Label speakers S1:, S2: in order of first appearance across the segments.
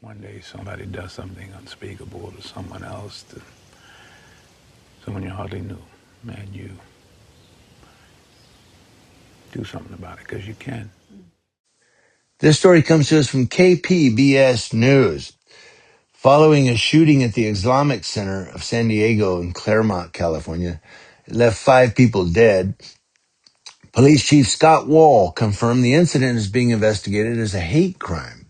S1: one day somebody does something unspeakable to someone else, to someone you hardly knew, and you do something about it because you can.
S2: This story comes to us from KPBS News. Following a shooting at the Islamic Center of San Diego in Claremont, California, it left 5 people dead. Police Chief Scott Wall confirmed the incident is being investigated as a hate crime.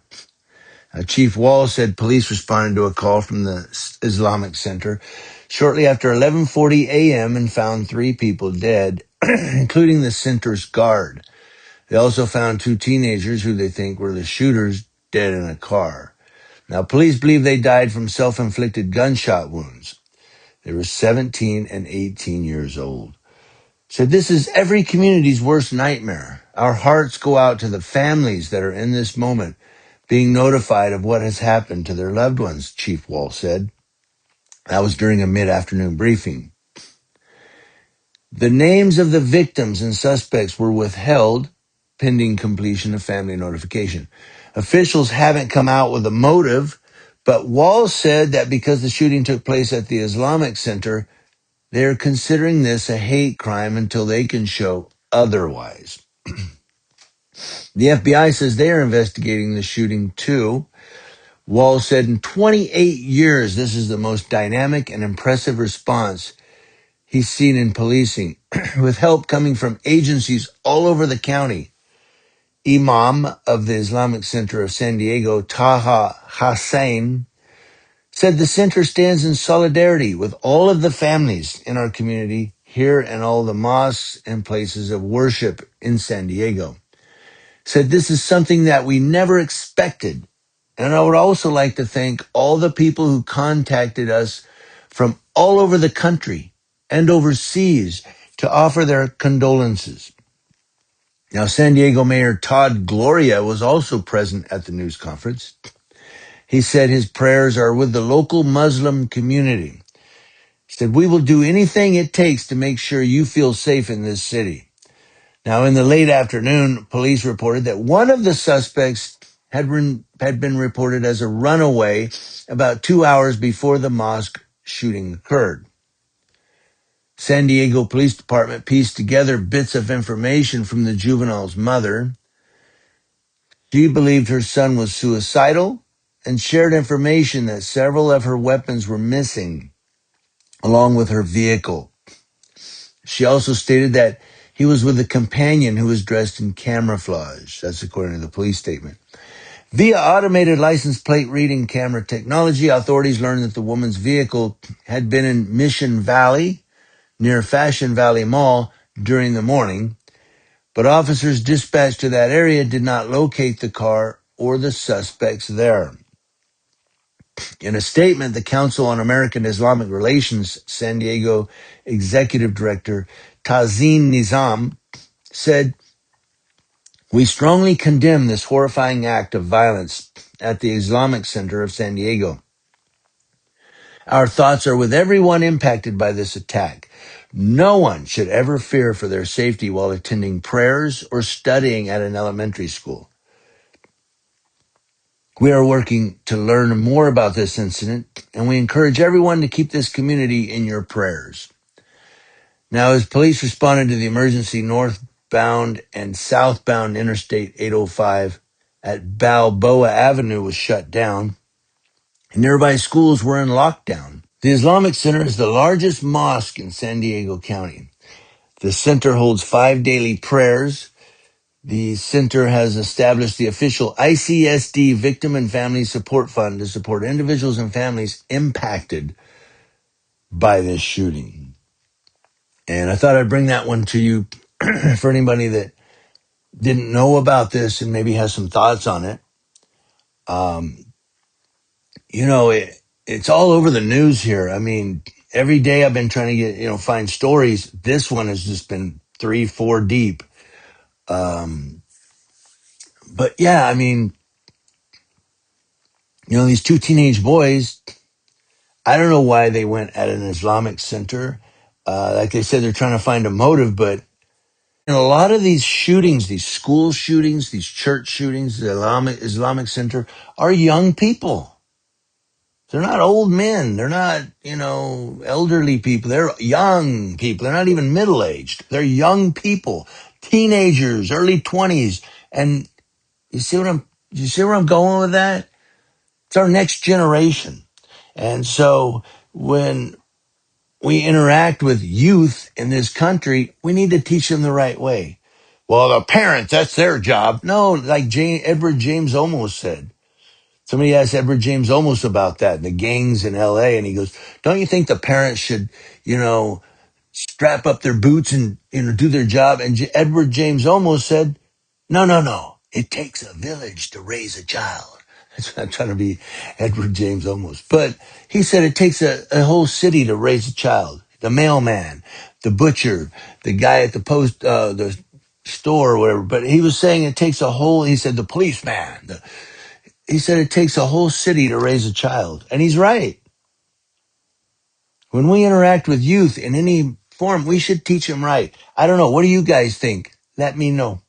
S2: Chief Wall said police responded to a call from the Islamic Center shortly after 11:40 a.m. and found 3 people dead, including the center's guard. They also found 2 teenagers who they think were the shooters dead in a car. Now, police believe they died from self-inflicted gunshot wounds. They were 17 and 18 years old. So this is every community's worst nightmare. Our hearts go out to the families that are in this moment being notified of what has happened to their loved ones, Chief Wall said. That was during a mid-afternoon briefing. The names of the victims and suspects were withheld pending completion of family notification. Officials haven't come out with a motive, but Wall said that because the shooting took place at the Islamic Center, they're considering this a hate crime until they can show otherwise. The FBI says they are investigating the shooting too. Wall said in 28 years, this is the most dynamic and impressive response he's seen in policing, with help coming from agencies all over the county. Imam of the Islamic Center of San Diego, Taha Hussein, said the center stands in solidarity with all of the families in our community here and all the mosques and places of worship in San Diego. Said this is something that we never expected. And I would also like to thank all the people who contacted us from all over the country and overseas to offer their condolences. Now, San Diego Mayor Todd Gloria was also present at the news conference. He said his prayers are with the local Muslim community. He said, we will do anything it takes to make sure you feel safe in this city. Now, in the late afternoon, police reported that one of the suspects had been reported as a runaway about 2 hours before the mosque shooting occurred. San Diego Police Department pieced together bits of information from the juvenile's mother. She believed her son was suicidal and shared information that several of her weapons were missing, along with her vehicle. She also stated that he was with a companion who was dressed in camouflage. That's according to the police statement. Via automated license plate reading camera technology, authorities learned that the woman's vehicle had been in Mission Valley, near Fashion Valley Mall, during the morning, but officers dispatched to that area did not locate the car or the suspects there. In a statement, the Council on American Islamic Relations San Diego Executive Director Tazeen Nizam said, we strongly condemn this horrifying act of violence at the Islamic Center of San Diego. Our thoughts are with everyone impacted by this attack. No one should ever fear for their safety while attending prayers or studying at an elementary school. We are working to learn more about this incident, and we encourage everyone to keep this community in your prayers. Now, as police responded to the emergency, northbound and southbound Interstate 805 at Balboa Avenue was shut down. Nearby schools were in lockdown. The Islamic Center is the largest mosque in San Diego County. The center holds 5 daily prayers. The center has established the official ICSD Victim and Family Support Fund to support individuals and families impacted by this shooting. And I thought I'd bring that one to you for anybody that didn't know about this and maybe has some thoughts on it. Um, it's all over the news here. I mean, every day I've been trying to find stories. This one has just been 3-4 deep. But yeah, I mean, these 2 teenage boys, I don't know why they went at an Islamic center. Like they said, they're trying to find a motive, but And a lot of these shootings, these school shootings, these church shootings, the Islamic Center, are young people. They're not old men. They're not, elderly people. They're young people. They're not even middle-aged. They're young people, teenagers, early 20s. And you see where I'm going with that? It's our next generation. And so when we interact with youth in this country, we need to teach them the right way. Well, the parents, that's their job. No, like Edward James Olmos said. Somebody asked Edward James Olmos about that and the gangs in LA. And he goes, don't you think the parents should, strap up their boots and, do their job? And Edward James Olmos said, no, no, no. It takes a village to raise a child. I'm trying to be Edward James Olmos. But he said it takes a whole city to raise a child. The mailman, the butcher, the guy at the store or whatever. But he was saying he said the policeman, he said it takes a whole city to raise a child. And he's right. When we interact with youth in any form, we should teach them right. I don't know. What do you guys think? Let me know.